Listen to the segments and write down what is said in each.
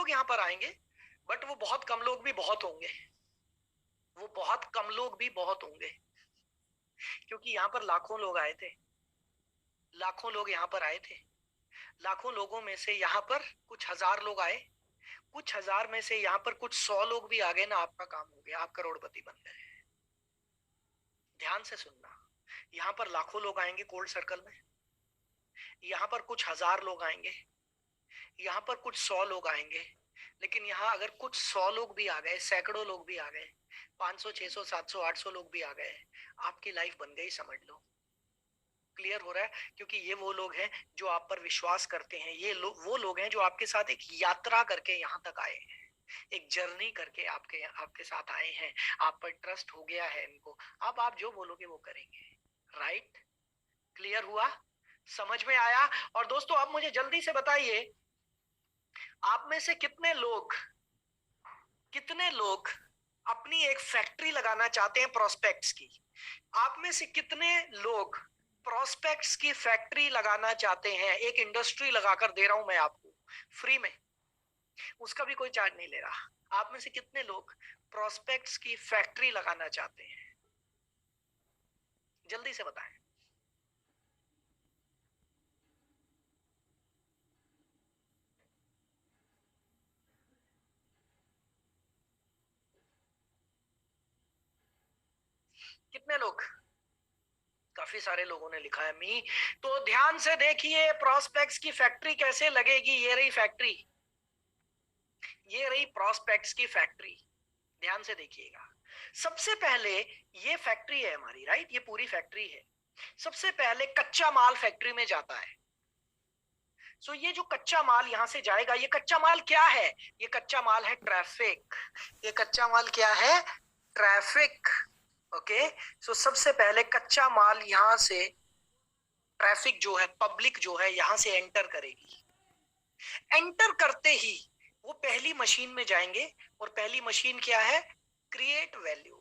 लोग यहाँ पर आएंगे, बट वो बहुत कम लोग भी बहुत होंगे, वो बहुत कम लोग भी बहुत होंगे, क्योंकि यहाँ पर लाखों लोग आए थे, लाखों लोग यहाँ पर आए थे। लाखों लोगों में से यहाँ पर कुछ हजार लोग आए, कुछ हजार में से यहाँ पर कुछ 100 लोग भी आ गए ना, आपका काम हो गया, आप करोड़पति बन गए। ध्यान से सुनना, यहाँ पर लाखों लोग आएंगे कोल्ड सर्कल में, यहाँ पर कुछ हजार लोग आएंगे, यहाँ पर कुछ 100 लोग आएंगे, लेकिन यहाँ अगर कुछ 100 लोग भी आ गए, सैकड़ों लोग भी आ गए, 500 600 700 800 लोग भी आ गए, आपकी लाइफ बन गई, समझ लो। क्लियर हो रहा है? क्योंकि ये वो लोग हैं जो आप पर विश्वास करते हैं, ये वो लोग हैं जो आपके साथ एक यात्रा करके यहाँ तक आए हैं, एक जर्नी करके आपके साथ आए हैं, आप पर ट्रस्ट हो गया है इनको, अब आप जो बोलोगे वो करेंगे। राइट? क्लियर हुआ? समझ में आया? और दोस्तों अब मुझे जल्दी से बताइए, आप में से कितने लोग अपनी एक फैक्ट्री लगाना चाहते हैं प्रोस्पेक्ट्स की? आप में से कितने लोग प्रोस्पेक्ट्स की फैक्ट्री लगाना चाहते हैं? एक इंडस्ट्री लगाकर दे रहा हूं मैं आपको फ्री में, उसका भी कोई चार्ज नहीं ले रहा। आप में से कितने लोग प्रोस्पेक्ट्स की फैक्ट्री लगाना चाहते हैं? जल्दी से बताएं। कितने लोग? काफी सारे लोगों ने लिखा है मी। तो ध्यान से देखिए, प्रोस्पेक्ट्स की फैक्ट्री कैसे लगेगी। ये रही फैक्ट्री, ये रही प्रोस्पेक्ट्स की फैक्ट्री। ध्यान से देखिएगा, सबसे पहले ये फैक्ट्री है हमारी, राइट? ये पूरी फैक्ट्री है। सबसे पहले कच्चा माल फैक्ट्री में जाता है। सो ये जो कच्चा माल यहां से जाएगा, ये कच्चा माल क्या है? ये कच्चा माल है ट्रैफिक। ये कच्चा माल क्या है? ट्रैफिक। ओके, सो सबसे पहले कच्चा माल यहां से, ट्रैफिक जो है, पब्लिक जो है, यहां से एंटर करेगी। एंटर करते ही वो पहली मशीन में जाएंगे, और पहली मशीन क्या है? Create value.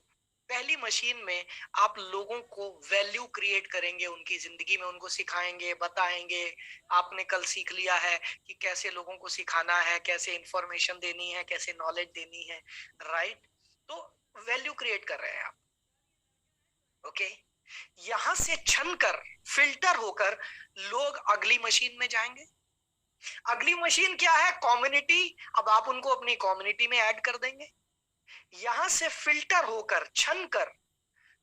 पहली मशीन में आप लोगों को वैल्यू क्रिएट करेंगे, उनकी जिंदगी में उनको सिखाएंगे, बताएंगे। आपने कल सीख लिया है कि कैसे लोगों को सिखाना है, कैसे इंफॉर्मेशन देनी है, कैसे नॉलेज देनी है, राइट? तो वैल्यू क्रिएट कर रहे हैं आप। ओके, यहां से छन कर, फिल्टर होकर लोग अगली मशीन में जाएंगे। अगली मशीन क्या है? कम्युनिटी। अब आप उनको अपनी कम्युनिटी में ऐड कर देंगे। यहां से फिल्टर होकर, छन कर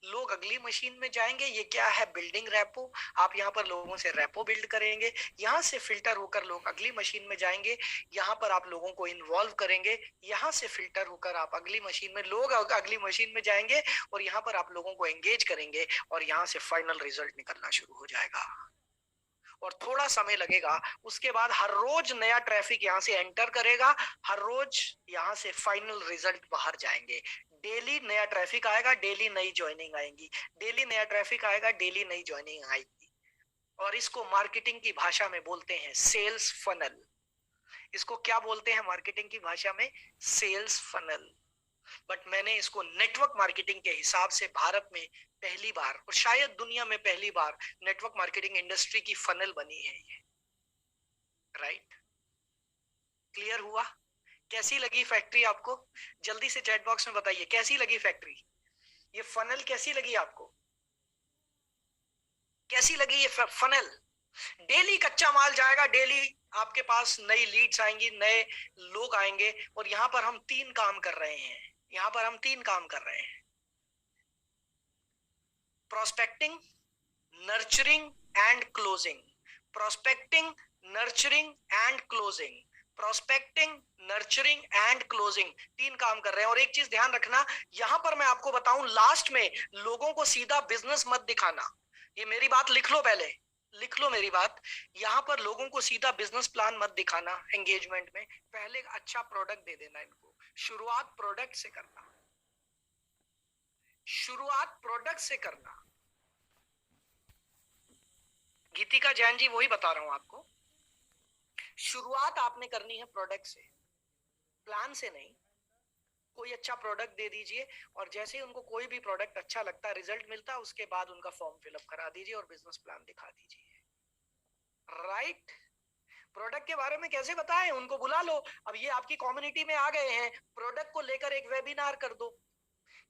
लोग अगली मशीन में जाएंगे। ये क्या है? Building rapport. आप यहाँ पर लोगों से रैपो बिल्ड करेंगे। यहां से फिल्टर होकर लोग अगली मशीन में जाएंगे, यहाँ पर आप लोगों को इन्वॉल्व करेंगे। यहां से फिल्टर होकर आप अगली मशीन में, लोग अगली मशीन में जाएंगे, और यहाँ पर आप लोगों को एंगेज करेंगे, और यहाँ से फाइनल रिजल्ट निकलना शुरू हो जाएगा। और थोड़ा समय लगेगा, उसके बाद हर रोज नया ट्रैफिक यहाँ से एंटर करेगा, हर रोज यहाँ से फाइनल रिजल्ट बाहर जाएंगे। डेली नया ट्रैफिक आएगा, डेली नई ज्वाइनिंग आएंगी, डेली नया ट्रैफिक आएगा, डेली नई ज्वाइनिंग आएगी। और इसको मार्केटिंग की भाषा में बोलते हैं सेल्स फनल। इसको क्या बोलते हैं मार्केटिंग की भाषा में? Sales funnel. बट मैंने इसको नेटवर्क मार्केटिंग के हिसाब से भारत में पहली बार, और शायद दुनिया में पहली बार, नेटवर्क मार्केटिंग इंडस्ट्री की फनल बनी है ये। राइट? क्लियर हुआ? कैसी लगी फैक्ट्री आपको? जल्दी से चैट बॉक्स में बताइए, कैसी लगी फैक्ट्री? ये फनल कैसी लगी आपको? कैसी लगी ये फनल? डेली कच्चा माल जाएगा, डेली आपके पास नई लीड्स आएंगी, नए लोग आएंगे, और यहां पर हम तीन काम कर रहे हैं। यहां पर हम तीन काम कर रहे हैं: prospecting, nurturing and closing. Prospecting, nurturing and closing. Prospecting, nurturing and closing, तीन काम कर रहे हैं। और एक चीज ध्यान रखना, यहां पर मैं आपको बताऊं, लास्ट में लोगों को सीधा बिजनेस मत दिखाना। ये मेरी बात लिख लो, पहले लिख लो मेरी बात। यहां पर लोगों को सीधा बिजनेस प्लान मत दिखाना एंगेजमेंट में, पहले एक अच्छा प्रोडक्ट दे देना इनको। शुरुआत प्रोडक्ट से करना, शुरुआत प्रोडक्ट से करना। गीतिका जैन जी, वही बता रहा हूं आपको, शुरुआत आपने करनी है प्रोडक्ट से, प्लान से नहीं। कोई अच्छा प्रोडक्ट दे दीजिए, और जैसे ही उनको कोई भी प्रोडक्ट अच्छा लगता, रिजल्ट मिलता, उसके बाद उनका फॉर्म फिलअप करा दीजिए और बिजनेस प्लान दिखा दीजिए। राइट? प्रोडक्ट के बारे में कैसे बताएं, उनको बुला लो। अब ये आपकी कम्युनिटी में आ गए हैं, प्रोडक्ट को लेकर एक वेबिनार कर दो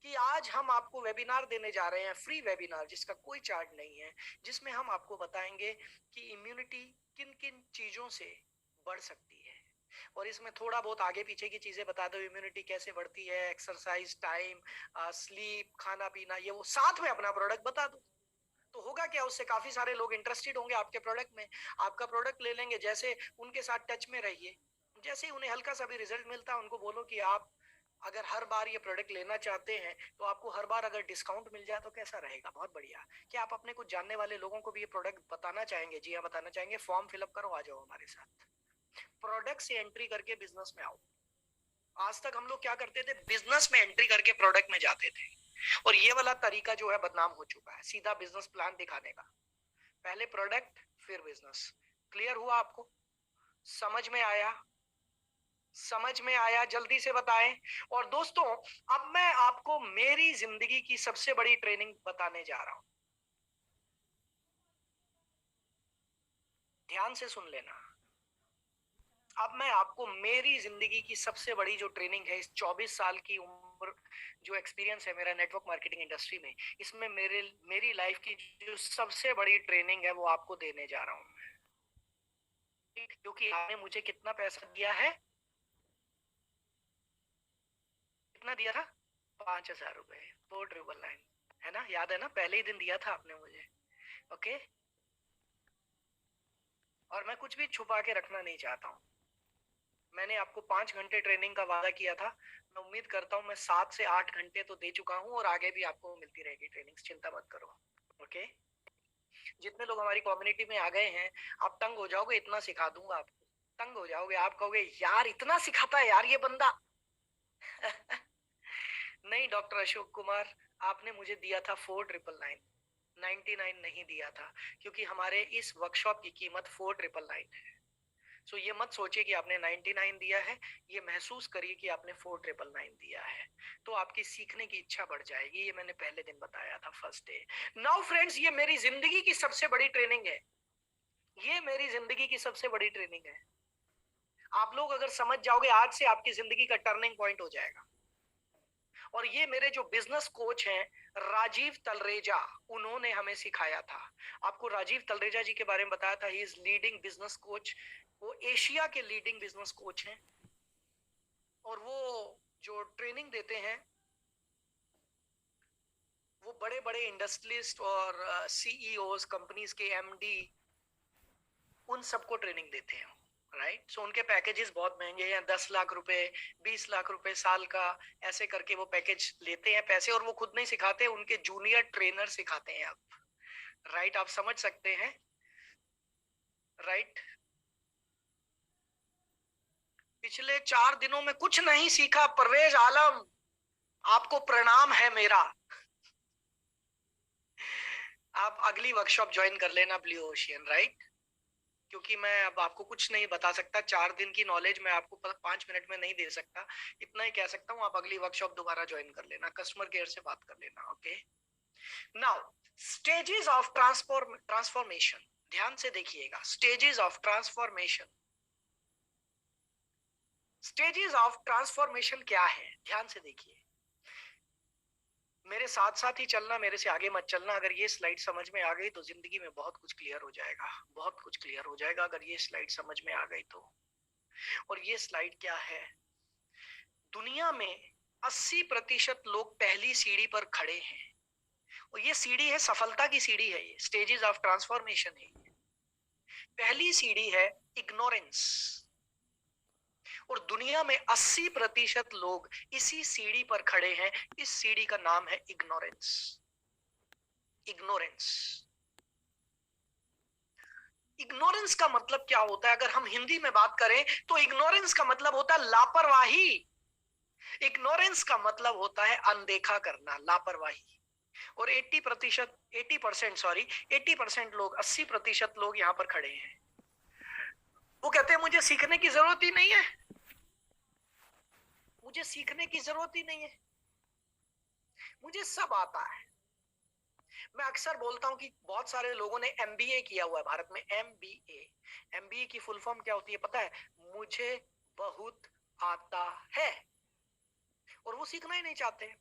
कि आज हम आपको वेबिनार देने जा रहे हैं, फ्री वेबिनार जिसका कोई चार्ज नहीं है, जिसमें हम आपको बताएंगे कि इम्यूनिटी किन किन चीजों से बढ़ सकती है। और इसमें थोड़ा बहुत आगे पीछे की चीजें बता दो, इम्यूनिटी कैसे बढ़ती है, एक्सरसाइज, टाइम, स्लीप, खाना पीना, ये वो साथ में अपना प्रोडक्ट बता दो। तो होगा क्या, उससे काफी सारे लोग इंटरेस्टेड होंगे आपके प्रोडक्ट में, आपका प्रोडक्ट ले लेंगे। जैसे उनके साथ टच में रहिए, जैसे ही उन्हें हल्का सा भी रिजल्ट मिलता है, उनको बोलो कि आप अगर हर बार ये प्रोडक्ट लेना चाहते हैं तो आपको हर बार अगर डिस्काउंट मिल जाए तो कैसा रहेगा, बहुत बढ़िया। क्या आप अपने कुछ जानने वाले लोगों को भी ये प्रोडक्ट बताना चाहेंगे? जी हाँ, बताना चाहेंगे। फॉर्म फिलअप करो, आ जाओ हमारे साथ, प्रोडक्ट से एंट्री करके बिजनेस में आओ। आज तक हम लोग क्या करते थे, बिजनेस में एंट्री करके प्रोडक्ट में जाते थे, और ये वाला तरीका जो है बदनाम हो चुका है, सीधा बिजनेस प्लान दिखाने का, पहले प्रोडक्ट फिर बिजनेस। क्लियर हुआ आपको? समझ में आया? समझ में आया? जल्दी से बताएं। और दोस्तों, अब मैं आपको मेरी जिंदगी की सबसे बड़ी ट्रेनिंग बताने जा रहा हूं, ध्यान से सुन लेना। अब मैं आपको मेरी जिंदगी की सबसे बड़ी जो ट्रेनिंग है, इस 24 साल की उम्र जो एक्सपीरियंस है मेरा नेटवर्क मार्केटिंग इंडस्ट्री में, इसमें मेरी लाइफ की जो सबसे बड़ी ट्रेनिंग है वो आपको देने जा रहा हूं। क्योंकि आपने मुझे कितना पैसा दिया है, कितना दिया था? 5,000 रुपए, 4,999, है ना? याद है ना? पहले ही दिन दिया था आपने मुझे। ओके। और मैं कुछ भी छुपा के रखना नहीं चाहता हूँ। मैंने आपको 5 घंटे ट्रेनिंग का वादा किया था, मैं उम्मीद करता हूँ मैं 7 से 8 घंटे तो दे चुका हूँ, और आगे भी आपको मिलती रहेगी ट्रेनिंग्स, चिंता मत करो। ओके। जितने लोग हमारी कम्युनिटी में आ गए हैं, आप तंग हो जाओगे, इतना सिखा दूंगा आपको, तंग हो जाओगे, आप कहोगे यार इतना सिखाता है यार ये बंदा। नहीं डॉक्टर अशोक कुमार, आपने मुझे दिया था 4,999, 99 नहीं दिया था, क्योंकि हमारे इस वर्कशॉप की कीमत 4,999 है। सो ये मत सोचिए कि आपने 99 दिया है, ये महसूस करिए कि आपने 4,999 दिया है, तो आपकी सीखने की इच्छा बढ़ जाएगी। ये मैंने पहले दिन बताया था, फर्स्ट डे। नाउ फ्रेंड्स, ये मेरी जिंदगी की सबसे बड़ी ट्रेनिंग है, ये मेरी जिंदगी की सबसे बड़ी ट्रेनिंग है। आप लोग अगर समझ जाओगे, आज से आपकी जिंदगी का टर्निंग पॉइंट हो जाएगा। और ये मेरे जो बिजनेस कोच हैं, राजीव तलरेजा, उन्होंने हमें सिखाया था। आपको राजीव तलरेजा जी के बारे में बताया था, he is leading business coach, वो एशिया के लीडिंग बिजनेस कोच हैं, और वो जो ट्रेनिंग देते हैं वो बड़े बड़े इंडस्ट्रियलिस्ट और सीईओज, कंपनीज के एमडी, उन सबको ट्रेनिंग देते हैं, राइट। सो उनके पैकेजेस बहुत महंगे हैं, 10 लाख रुपए, 20 लाख रुपए साल का, ऐसे करके वो पैकेज लेते हैं पैसे, और वो खुद नहीं सिखाते, उनके जूनियर ट्रेनर सिखाते हैं। आप राइट, आप समझ सकते हैं, राइट। पिछले 4 दिनों में कुछ नहीं सीखा, परवेज आलम, आपको प्रणाम है मेरा। आप अगली वर्कशॉप ज्वाइन कर लेना, ब्लू ओशियन, राइट। क्योंकि मैं अब आपको कुछ नहीं बता सकता, 4 दिन की नॉलेज मैं आपको 5 मिनट में नहीं दे सकता। इतना ही कह सकता हूँ, आप अगली वर्कशॉप दोबारा ज्वाइन कर लेना, कस्टमर केयर से बात कर लेना। Okay. Now, stages of transformation, ध्यान से देखिएगा, stages of transformation. Stages of transformation क्या है, ध्यान से देखिए, मेरे साथ साथ ही चलना, मेरे से आगे मत चलना। अगर ये स्लाइड समझ में आ गई तो जिंदगी में बहुत कुछ क्लियर हो जाएगा, बहुत कुछ क्लियर हो जाएगा अगर ये स्लाइड समझ में आ गई तो। और ये स्लाइड क्या है, दुनिया में 80% लोग पहली सीढ़ी पर खड़े हैं, और ये सीढ़ी है, सफलता की सीढ़ी है, ये स्टेजेस ऑफ ट्रांसफॉर्मेशन है। पहली सीढ़ी है इग्नोरेंस, और दुनिया में 80% लोग इसी सीढ़ी पर खड़े हैं, इस सीढ़ी का नाम है इग्नोरेंस। इग्नोरेंस, इग्नोरेंस का मतलब क्या होता है? अगर हम हिंदी में बात करें तो इग्नोरेंस का मतलब होता है लापरवाही। इग्नोरेंस का मतलब होता है अनदेखा करना, लापरवाही। और 80% लोग, 80% लोग यहां पर खड़े हैं, वो कहते हैं मुझे सीखने की जरूरत ही नहीं है, मुझे सीखने की जरूरत ही नहीं है, मुझे सब आता है। मैं अक्सर बोलता हूं कि बहुत सारे लोगों ने एमबीए किया हुआ है भारत में। एमबीए, एमबीए की फुल फॉर्म क्या होती है पता है? मुझे बहुत आता है। और वो सीखना ही नहीं चाहते।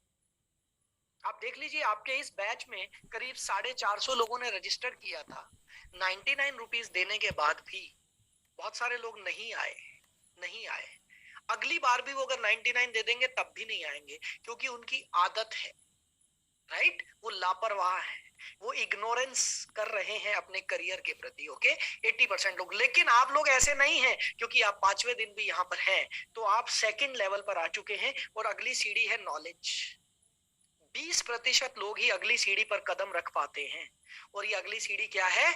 आप देख लीजिए, आपके इस बैच में करीब 450 लोगों ने रजिस्टर किया था। 99 रुपीज देने के बाद भी बहुत सारे लोग नहीं आए, नहीं आए। अगली बार भी वो अगर 99 दे देंगे तब भी नहीं आएंगे, क्योंकि उनकी आदत है, राइट? वो लापरवाह है, वो इग्नोरेंस कर रहे हैं अपने करियर के प्रति। ओके, 80% लोग। लेकिन आप लोग ऐसे नहीं हैं, क्योंकि आप 5वें दिन भी यहाँ पर हैं, तो आप सेकंड लेवल पर आ चुके हैं और अगली सीढ़ी है नॉलेज। 20% लोग ही अगली सीढ़ी पर कदम रख पाते हैं, और ये अगली सीढ़ी क्या है?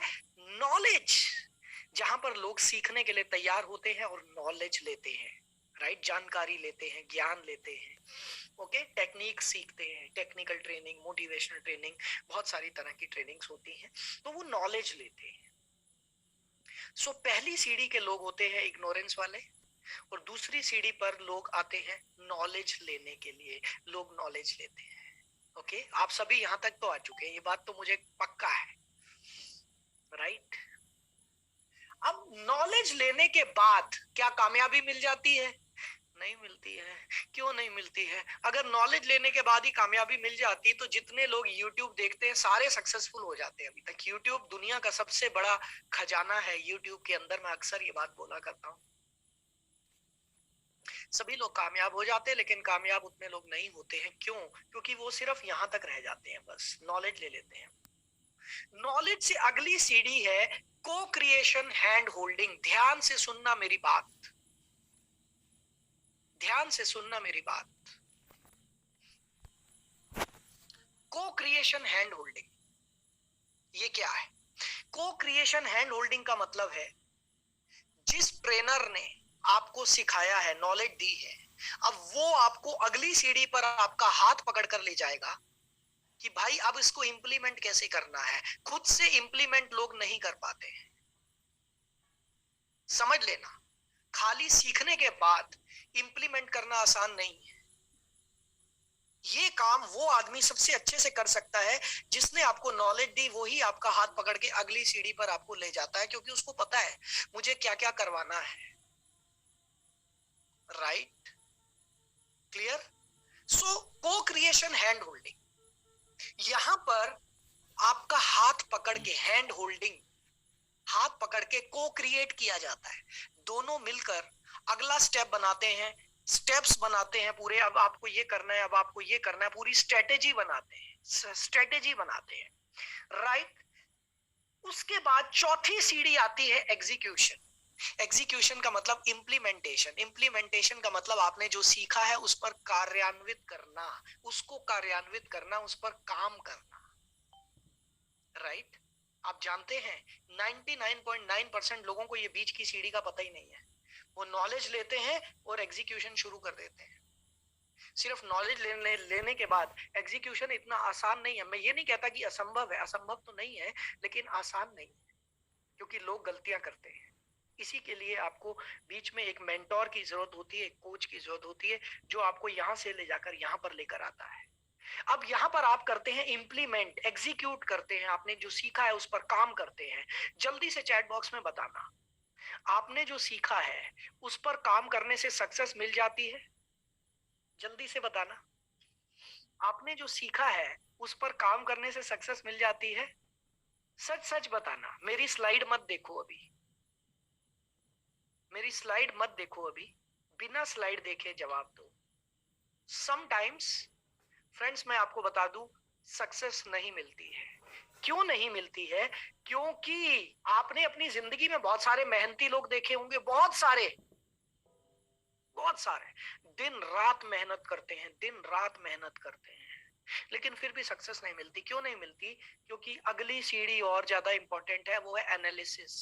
नॉलेज। जहां पर लोग सीखने के लिए तैयार होते हैं और नॉलेज लेते हैं, राइट? जानकारी लेते हैं, ज्ञान लेते हैं। ओके, टेक्निक सीखते हैं, टेक्निकल ट्रेनिंग, मोटिवेशनल ट्रेनिंग, बहुत सारी तरह की ट्रेनिंग्स होती हैं, तो वो नॉलेज लेते हैं। सो पहली सीढ़ी के लोग होते हैं इग्नोरेंस वाले, और दूसरी सीढ़ी पर लोग आते हैं नॉलेज लेने के लिए। लोग नॉलेज लेते हैं। ओके, आप सभी यहां तक तो आ चुके हैं, ये बात तो मुझे पक्का है, राइट? अब नॉलेज लेने के बाद क्या कामयाबी मिल जाती है? नहीं मिलती है। क्यों नहीं मिलती है? अगर नॉलेज लेने के बाद ही कामयाबी मिल जाती तो जितने लोग YouTube देखते हैं सारे सक्सेसफुल हो जाते हैं अभी तक। YouTube दुनिया का सबसे बड़ा खजाना है। YouTube के अंदर, मैं अक्सर ये बात बोला करता हूँ, सभी लोग कामयाब हो जाते हैं, लेकिन कामयाब उतने लोग नहीं होते हैं। क्यों? क्योंकि वो सिर्फ यहां तक रह जाते हैं, बस नॉलेज ले लेते हैं। नॉलेज से अगली सीढ़ी है को क्रिएशन, हैंड होल्डिंग। ध्यान से सुनना मेरी बात, ध्यान से सुनना मेरी बात। को क्रिएशन, हैंड होल्डिंग, ये क्या है? को क्रिएशन हैंड होल्डिंग का मतलब है, जिस ट्रेनर ने आपको सिखाया है, नॉलेज दी है, अब वो आपको अगली सीढ़ी पर आपका हाथ पकड़ कर ले जाएगा कि भाई अब इसको इंप्लीमेंट कैसे करना है। खुद से इंप्लीमेंट लोग नहीं कर पाते हैं, समझ लेना। खाली सीखने के बाद इंप्लीमेंट करना आसान नहीं है। ये काम वो आदमी सबसे अच्छे से कर सकता है जिसने आपको नॉलेज दी, वो ही आपका हाथ पकड़ के अगली सीढ़ी पर आपको ले जाता है, क्योंकि उसको पता है मुझे क्या क्या करवाना है, राइट? क्लियर? सो को क्रिएशन, हैंड होल्डिंग, यहां पर आपका हाथ पकड़ के, हैंड होल्डिंग, हाथ पकड़ के को क्रिएट किया जाता है। दोनों मिलकर अगला स्टेप बनाते हैं, स्टेप्स बनाते हैं पूरे। अब आपको ये करना है, अब आपको ये करना है, पूरी स्ट्रेटेजी बनाते हैं, स्ट्रेटेजी बनाते हैं, राइट? उसके बाद चौथी सीढ़ी आती है एग्जीक्यूशन। एग्जीक्यूशन का मतलब इंप्लीमेंटेशन। इंप्लीमेंटेशन का मतलब आपने जो सीखा है उस पर कार्यान्वित करना, उसको कार्यान्वित करना, उस पर काम करना, राइट? आप जानते हैं 99.9% लोगों को ये बीच की सीढ़ी का पता ही नहीं है। वो नॉलेज लेते हैं और एग्जीक्यूशन शुरू कर देते हैं। सिर्फ नॉलेज लेने के बाद एग्जीक्यूशन इतना आसान नहीं है। मैं ये नहीं कहता कि असंभव है, असंभव तो नहीं है, लेकिन आसान नहीं है, क्योंकि लोग गलतियां करते हैं। इसी के लिए आपको बीच में एक मेंटोर की जरूरत होती है, एक कोच की जरूरत होती है, जो आपको यहां से ले जाकर यहां पर लेकर आता है। अब यहां पर आप करते हैं इंप्लीमेंट, एग्जीक्यूट करते हैं, आपने जो सीखा है उस पर काम करते हैं। जल्दी से चैट बॉक्स में बताना, आपने जो सीखा है उस पर काम करने से सक्सेस मिल जाती है? जल्दी से बताना, आपने जो सीखा है उस पर काम करने से सक्सेस मिल जाती है? सच सच बताना, मेरी स्लाइड मत देखो अभी, मेरी स्लाइड मत देखो अभी, बिना स्लाइड देखे जवाब दो। समटाइम्स फ्रेंड्स, मैं आपको बता दूं, सक्सेस नहीं मिलती है। क्यों नहीं मिलती है? क्योंकि आपने अपनी जिंदगी में बहुत सारे मेहनती लोग देखे होंगे, बहुत सारे, बहुत सारे दिन रात मेहनत करते हैं, दिन रात मेहनत करते हैं, लेकिन फिर भी सक्सेस नहीं मिलती। क्यों नहीं मिलती? क्योंकि अगली सीढ़ी और ज्यादा इंपॉर्टेंट है, वो है एनालिसिस।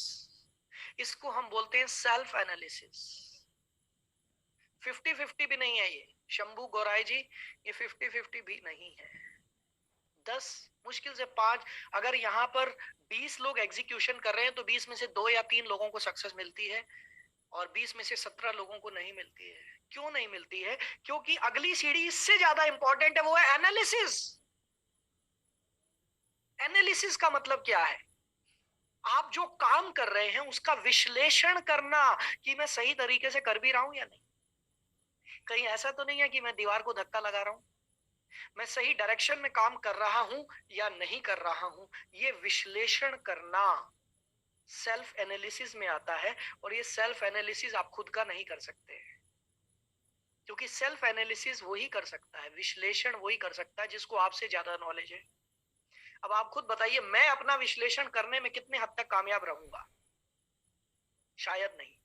इसको हम बोलते हैं सेल्फ एनालिसिस। 50-50 भी नहीं है ये, शंभू गौराई जी, ये 50-50 भी नहीं है। 10, मुश्किल से 5, अगर यहाँ पर 20 लोग एग्जीक्यूशन कर रहे हैं तो 20 में से 2 या 3 लोगों को सक्सेस मिलती है, और 20 में से 17 लोगों को नहीं मिलती है। क्यों नहीं मिलती है? क्योंकि अगली सीढ़ी इससे ज्यादा इंपॉर्टेंट है, वो है एनालिसिस। एनालिसिस का मतलब क्या है? आप जो काम कर रहे हैं उसका विश्लेषण करना कि मैं सही तरीके से कर भी रहा हूं या नहीं। कहीं ऐसा तो नहीं है कि मैं दीवार को धक्का लगा रहा हूं, मैं सही डायरेक्शन में काम कर रहा हूं या नहीं कर रहा हूं। ये विश्लेषण करना सेल्फ एनालिसिस में आता है। और ये सेल्फ एनालिसिस आप खुद का नहीं कर सकते, क्योंकि सेल्फ एनालिसिस वही कर सकता है, विश्लेषण वही कर सकता है जिसको आपसे ज्यादा नॉलेज है। अब आप खुद बताइए, मैं अपना विश्लेषण करने में कितने हद तक कामयाब रहूंगा? शायद नहीं।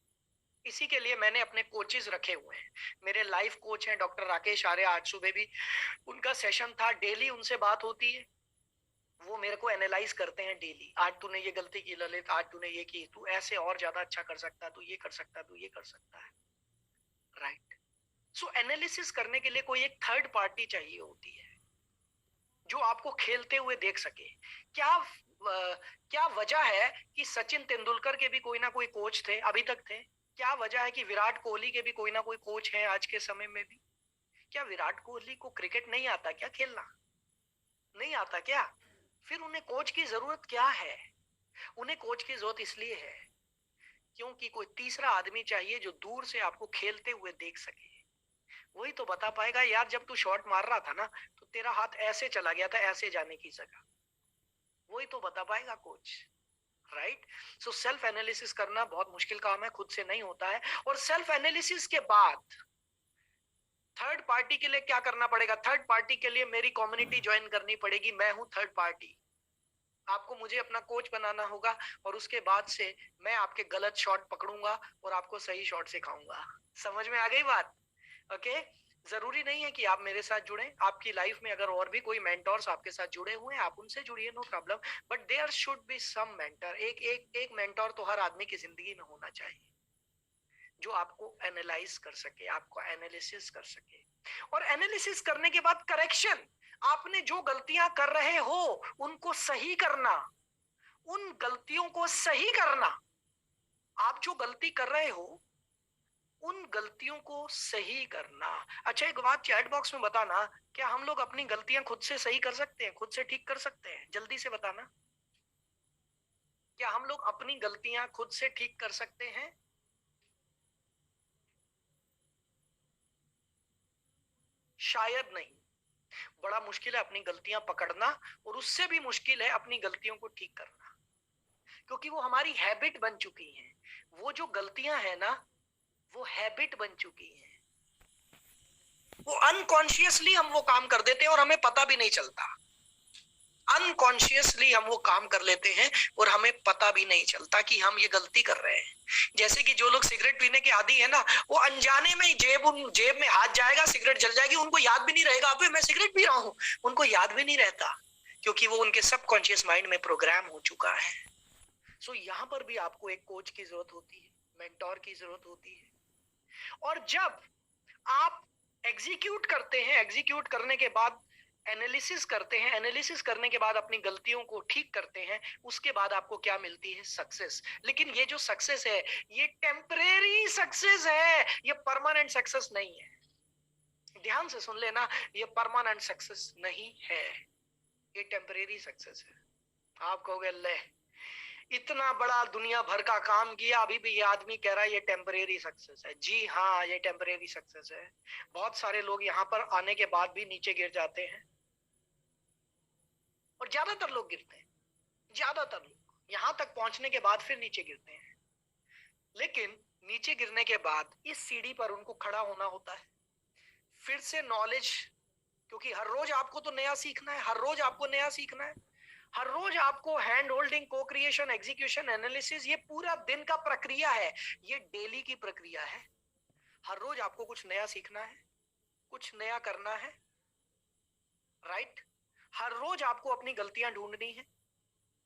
इसी के लिए मैंने अपने कोचेस रखे हुए हैं। मेरे लाइफ कोच हैं डॉक्टर राकेश आर्य, आज सुबह भी उनका सेशन था, डेली उनसे बात होती है। वो मेरे को एनालाइज करते हैं डेली, आज तूने ये गलती की ललित, आज तूने ये की, तू ऐसे और ज्यादा अच्छा कर सकता, तू ये कर सकता, तू ये कर सकता है। राइट। सो एनालिसिस करने के लिए कोई एक थर्ड पार्टी चाहिए होती है जो आपको खेलते हुए देख सके। क्या वजह है कि सचिन तेंदुलकर के भी कोई ना कोई कोच थे, अभी तक थे? क्या वजह है कि विराट कोहली के भी कोई ना कोई कोच है आज के समय में भी? क्या विराट कोहली को क्रिकेट नहीं आता क्या खेलना? नहीं आता क्या? फिर उन्हें कोच की जरूरत क्या है? उन्हें कोच की जरूरत इसलिए है क्योंकि कोई तीसरा आदमी चाहिए जो दूर से आपको खेलते हुए देख सके। वही तो बता पाएगा, यार जब तू शॉट मार रहा था ना तो तेरा हाथ ऐसे चला गया था, ऐसे जाने की जगह। वही तो बता पाएगा coach. Right. So self analysis करना बहुत मुश्किल काम है, खुद से नहीं होता है। और सेल्फ एनालिसिस के बाद थर्ड पार्टी के लिए क्या करना पड़ेगा? थर्ड पार्टी के लिए मेरी कम्युनिटी ज्वाइन करनी पड़ेगी। मैं हूं थर्ड पार्टी। आपको मुझे अपना कोच बनाना होगा और उसके बाद से मैं आपके गलत शॉट पकड़ूंगा और आपको सही शॉट सिखाऊंगा। समझ में आ गई बात? ओके। जरूरी नहीं है कि आप मेरे साथ जुड़ें। आपकी लाइफ में अगर और भी कोई मेंटोर्स आपके साथ जुड़े हुए हैं, आप उनसे जुड़िए, no problem. But there should be some mentor. एक एक एक मेंटोर तो हर आदमी की जिंदगी में होना चाहिए जो आपको एनालाइज कर सके, आपको एनालिसिस कर सके। और एनालिसिस करने के बाद करेक्शन, आपने जो गलतियां कर रहे हो उनको सही करना, उन गलतियों को सही करना। आप जो गलती कर रहे हो उन गलतियों को सही करना। अच्छा एक बात चैट बॉक्स में बताना, क्या हम लोग अपनी गलतियां खुद से सही कर सकते हैं, खुद से ठीक कर सकते हैं? जल्दी से बताना, क्या हम लोग अपनी गलतियां खुद से ठीक कर सकते हैं? शायद नहीं। बड़ा मुश्किल है अपनी गलतियां पकड़ना, और उससे भी मुश्किल है अपनी गलतियों को ठीक करना, क्योंकि वो हमारी हैबिट बन चुकी हैं। वो जो गलतियां हैं ना, वो हैबिट बन चुकी हैं। वो अनकॉन्शियसली हम वो काम कर देते हैं और हमें पता भी नहीं चलता। अनकॉन्शियसली हम वो काम कर लेते हैं और हमें पता भी नहीं चलता कि हम ये गलती कर रहे हैं। जैसे कि जो लोग सिगरेट पीने के आदी है ना, वो अनजाने में जेब में हाथ जाएगा, सिगरेट जल जाएगी, उनको याद भी नहीं रहेगा अबे मैं सिगरेट पी रहा हूं। उनको याद भी नहीं रहता, क्योंकि वो उनके सबकॉन्शियस माइंड में प्रोग्राम हो चुका है। सो यहाँ पर भी आपको एक कोच की जरूरत होती है, मेंटोर की जरूरत होती है। और जब आप एग्जीक्यूट करते हैं, एग्जीक्यूट करने के बाद एनालिसिस करते हैं, एनालिसिस करने के बाद अपनी गलतियों को ठीक करते हैं, उसके बाद आपको क्या मिलती है? सक्सेस। लेकिन ये जो सक्सेस है ये टेम्परेरी सक्सेस है, ये परमानेंट सक्सेस नहीं है। ध्यान से सुन लेना, ये परमानेंट सक्सेस नहीं है, ये टेम्परेरी सक्सेस है। आप कहोगे ले, इतना बड़ा दुनिया भर का काम किया, अभी भी ये आदमी कह रहा है ये टेम्परेरी सक्सेस है। जी हाँ, ये टेम्परेरी सक्सेस है। बहुत सारे लोग यहाँ पर आने के बाद भी नीचे गिर जाते हैं, और ज्यादातर लोग गिरते हैं, ज्यादातर लोग यहाँ तक पहुंचने के बाद फिर नीचे गिरते हैं। लेकिन नीचे गिरने के बाद इस सीढ़ी पर उनको खड़ा होना होता है, फिर से नॉलेज, क्योंकि हर रोज आपको तो नया सीखना है, हर रोज आपको नया सीखना है, हर रोज आपको हैंड होल्डिंग, को क्रिएशन, एग्जीक्यूशन, एनालिसिस, ये पूरा दिन का प्रक्रिया है, ये डेली की प्रक्रिया है। हर रोज आपको कुछ नया सीखना है, कुछ नया करना है। राइट। हर रोज आपको अपनी गलतियां ढूंढनी है,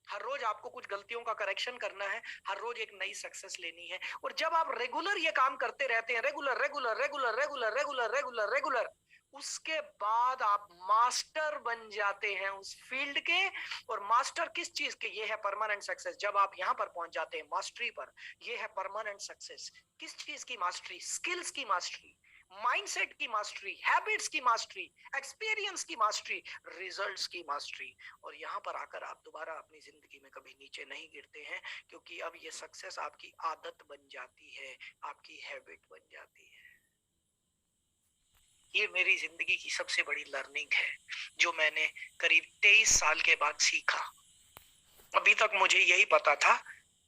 हर रोज आपको कुछ गलतियों का करेक्शन करना है, हर रोज एक नई सक्सेस लेनी है। और जब आप रेगुलर ये काम करते रहते हैं, regular regular regular regular regular regular regular, उसके बाद आप मास्टर बन जाते हैं उस फील्ड के। और मास्टर किस चीज के? ये है परमानेंट सक्सेस। जब आप यहां पर पहुंच जाते हैं मास्टरी पर, ये है परमानेंट सक्सेस। किस चीज की मास्टरी? स्किल्स की मास्टरी। माइंडसेट की मास्टरी, हैबिट्स की मास्टरी, एक्सपीरियंस की मास्टरी, रिजल्ट्स की मास्टरी। और यहाँ पर आकर आप दोबारा अपनी जिंदगी में कभी नीचे नहीं गिरते हैं, क्योंकि अब ये सक्सेस आपकी आदत बन जाती है, आपकी हैबिट बन जाती है। ये मेरी जिंदगी की सबसे बड़ी लर्निंग है, जो मैंने करीब 23 साल के बाद सीखा। अभी तक मुझे यही पता था,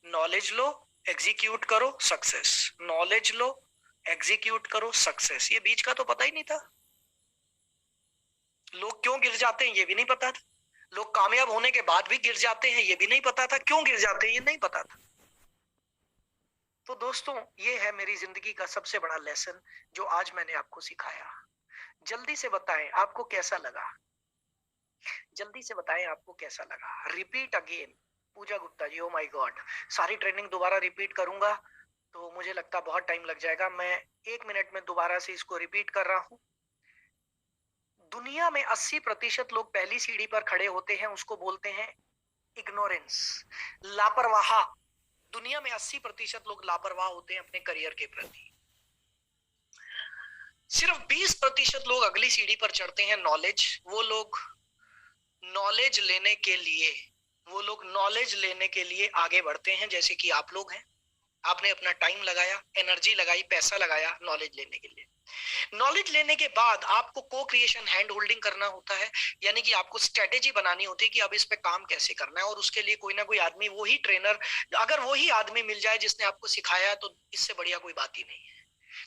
नॉलेज लो, एग्जीक्यूट करो, सक्सेस। नॉलेज लो, एग्जीक्यूट करो, सक्सेस। ये बीच का तो पता ही नहीं था। लोग क्यों गिर जाते हैं ये भी नहीं पता था। लोग कामयाब होने के बाद भी गिर जाते हैं ये भी नहीं पता था। क्यों गिर जाते हैं ये नहीं पता था। तो दोस्तों, ये है मेरी जिंदगी का सबसे बड़ा लेसन, जो आज मैंने आपको सिखाया। जल्दी से बताएं आपको कैसा लगा। जल्दी से बताएं आपको कैसा लगा। Repeat again. Pooja Gupta ji, oh my god, सारी ट्रेनिंग दोबारा रिपीट करूंगा तो मुझे लगता बहुत टाइम लग जाएगा। मैं 1 मिनट में दोबारा से इसको रिपीट कर रहा हूं। दुनिया में 80% लोग पहली सीढ़ी पर खड़े होते हैं, उसको बोलते हैं इग्नोरेंस, लापरवाह। दुनिया में 80% लोग लापरवाह होते हैं अपने करियर के प्रति। सिर्फ 20% लोग अगली सीढ़ी पर चढ़ते हैं, नॉलेज। वो लोग नॉलेज लेने के लिए आगे बढ़ते हैं, जैसे कि आप लोग हैं। आपने अपना टाइम लगाया, एनर्जी लगाई, पैसा लगाया नॉलेज लेने के लिए। नॉलेज लेने के बाद आपको को क्रिएशन, हैंड होल्डिंग करना होता है, यानी कि आपको स्ट्रेटेजी बनानी होती है कि अब इस पे काम कैसे करना है। और उसके लिए कोई ना कोई आदमी, वही ट्रेनर, अगर वही आदमी मिल जाए जिसने आपको सिखाया, तो इससे बढ़िया कोई बात ही नहीं है।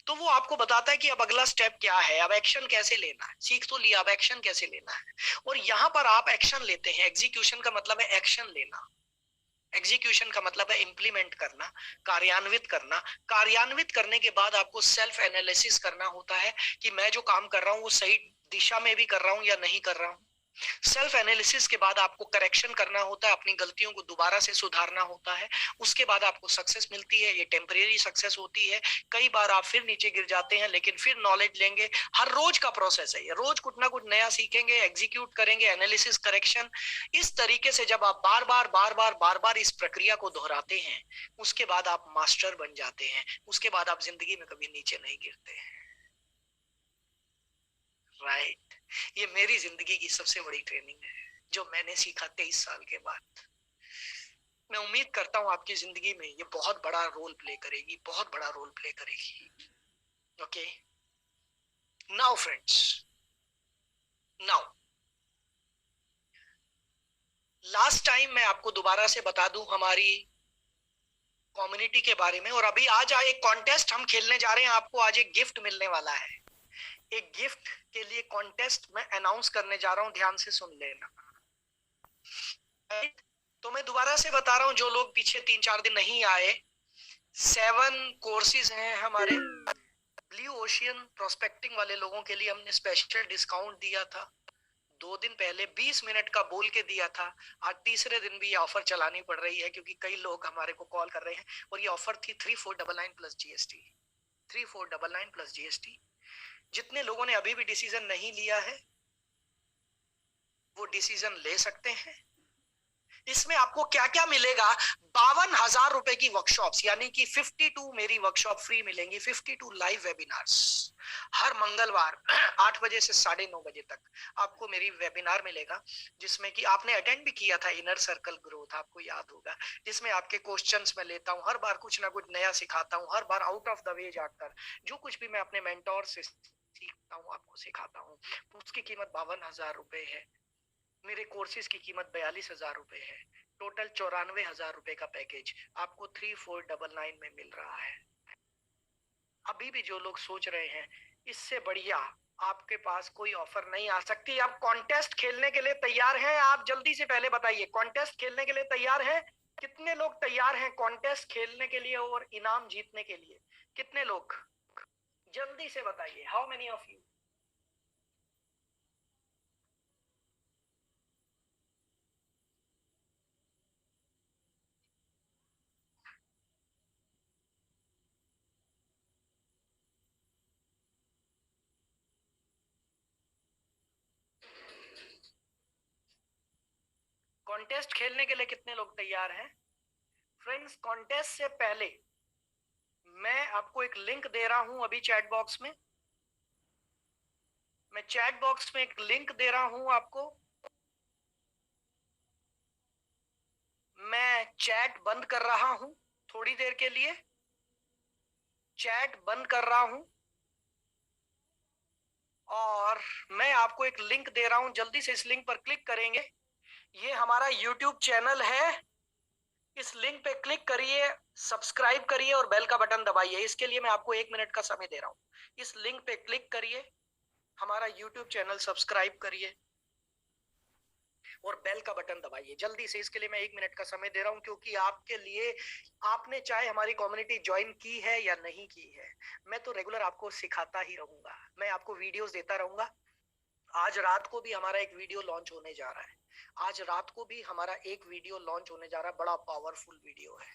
तो वो आपको बताता है कि अब अगला स्टेप क्या है, अब एक्शन कैसे लेना है। सीख तो लिया, अब एक्शन कैसे लेना है। और यहाँ पर आप एक्शन लेते हैं। एग्जीक्यूशन का मतलब है एक्शन लेना। एग्जीक्यूशन का मतलब है इंप्लीमेंट करना, कार्यान्वित करना। कार्यान्वित करने के बाद आपको सेल्फ एनालिसिस करना होता है कि मैं जो काम कर रहा हूँ वो सही दिशा में भी कर रहा हूँ या नहीं कर रहा हूँ। सेल्फ एनालिसिस के बाद आपको करेक्शन करना होता है, अपनी गलतियों को दोबारा से सुधारना होता है। उसके बाद आपको सक्सेस मिलती है। ये टेम्परेरी सक्सेस होती है। कई बार आप फिर नीचे गिर जाते हैं, लेकिन फिर नॉलेज लेंगे। हर रोज का प्रोसेस है ये, रोज कुछ ना कुछ नया सीखेंगे, एग्जीक्यूट करेंगे, एनालिसिस, करेक्शन। इस तरीके से जब आप बार बार बार बार बार बार इस प्रक्रिया को दोहराते हैं, उसके बाद आप मास्टर बन जाते हैं। उसके बाद आप जिंदगी में कभी नीचे नहीं गिरते हैं। राइट। ये मेरी जिंदगी की सबसे बड़ी ट्रेनिंग है, जो मैंने सीखा 23 साल के बाद। मैं उम्मीद करता हूं आपकी जिंदगी में ये बहुत बड़ा रोल प्ले करेगी, बहुत बड़ा रोल प्ले करेगी। Okay, now friends, now last time मैं आपको दोबारा से बता दूं हमारी कम्युनिटी के बारे में। और अभी आज एक कॉन्टेस्ट हम खेलने जा रहे हैं। आपको आज एक गिफ्ट मिलने वाला है। एक गिफ्ट के लिए कॉन्टेस्ट मैं अनाउंस करने जा रहा हूं, ध्यान से सुन लेना। तो मैं दोबारा से बता रहा हूं, जो लोग पीछे 3-4 दिन नहीं आए, 7 कोर्सेज हैं हमारे। ब्लू ओशियन प्रोस्पेक्टिंग वाले लोगों के लिए हमने स्पेशल डिस्काउंट दिया था 2 दिन पहले, 20 मिनट का बोल के दिया था। आज तीसरे दिन भी ये ऑफर चलानी पड़ रही है, क्योंकि कई लोग हमारे को कॉल कर रहे हैं। और ये ऑफर थी 3499 प्लस जीएसटी। 3499 plus GST. जितने लोगों ने अभी भी डिसीजन नहीं लिया है, वो डिसीजन ले सकते हैं। इसमें आपको क्या क्या मिलेगा? 52,000 रुपए की वर्कशॉप्स, यानी कि 52 मेरी वर्कशॉप फ्री मिलेंगी। 52 लाइव वेबिनार्स हर मंगलवार 8 बजे से 9:30 बजे तक आपको मेरी वेबिनार मिलेगा, जिसमें कि आपने अटेंड भी किया था, इनर सर्कल ग्रोथ, आपको याद होगा। जिसमें आपके क्वेश्चंस मैं लेता हूँ, हर बार कुछ ना कुछ नया सिखाता हूँ, हर बार आउट ऑफ द वे जाकर जो कुछ भी मैं अपने मेंटोर से सीखता हूँ आपको सिखाता हूँ। उसकी कीमत 52,000 रुपए है। मेरे कोर्सेज की कीमत 42,000 रुपए है। टोटल 94,000 रुपए का पैकेज आपको 3499 में मिल रहा है। अभी भी जो लोग सोच रहे हैं इससे बढ़िया आपके पास कोई ऑफर नहीं आ सकती। आप कॉन्टेस्ट खेलने के लिए तैयार हैं? आप जल्दी से पहले बताइए, कॉन्टेस्ट खेलने के लिए तैयार हैं? कितने लोग तैयार हैं कॉन्टेस्ट खेलने के लिए और इनाम जीतने के लिए? कितने लोग? जल्दी से बताइए, how many of you? Contest खेलने के लिए कितने लोग तैयार हैं? फ्रेंड्स, कॉन्टेस्ट से पहले मैं आपको एक लिंक दे रहा हूं अभी चैट बॉक्स में। मैं चैट बॉक्स में एक लिंक दे रहा हूं आपको। मैं चैट बंद कर रहा हूं थोड़ी देर के लिए, चैट बंद कर रहा हूं और मैं आपको एक लिंक दे रहा हूं, जल्दी से इस लिंक पर क्लिक करेंगे। ये हमारा YouTube चैनल है, इस लिंक पे क्लिक करिए, सब्सक्राइब करिए और बेल का बटन दबाइए। इसके लिए मैं आपको 1 मिनट का समय दे रहा हूं। इस लिंक पे क्लिक करिए, हमारा YouTube चैनल सब्सक्राइब करिए और बेल का बटन दबाइए जल्दी से। इसके लिए मैं 1 मिनट का समय दे रहा हूं, क्योंकि आपके लिए, आपने चाहे हमारी कम्युनिटी ज्वाइन की है या नहीं की है, मैं तो रेगुलर आपको सिखाता ही रहूंगा, मैं आपको वीडियोस देता रहूंगा। आज रात को भी हमारा एक वीडियो लॉन्च होने जा रहा है, आज रात को भी हमारा एक वीडियो लॉन्च होने जा रहा है, बड़ा पावरफुल वीडियो है,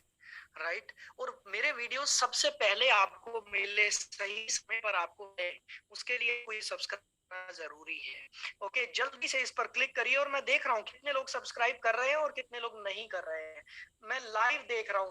राइट। और मेरे वीडियो सबसे पहले आपको मिले, सही समय पर आपको मिले, उसके लिए कोई सब्सक्राइब करना जरूरी है। ओके, जल्दी से इस पर क्लिक करिए। और मैं देख रहा हूँ कितने लोग सब्सक्राइब कर रहे हैं और कितने लोग नहीं कर रहे हैं, मैं लाइव देख रहा हूँ।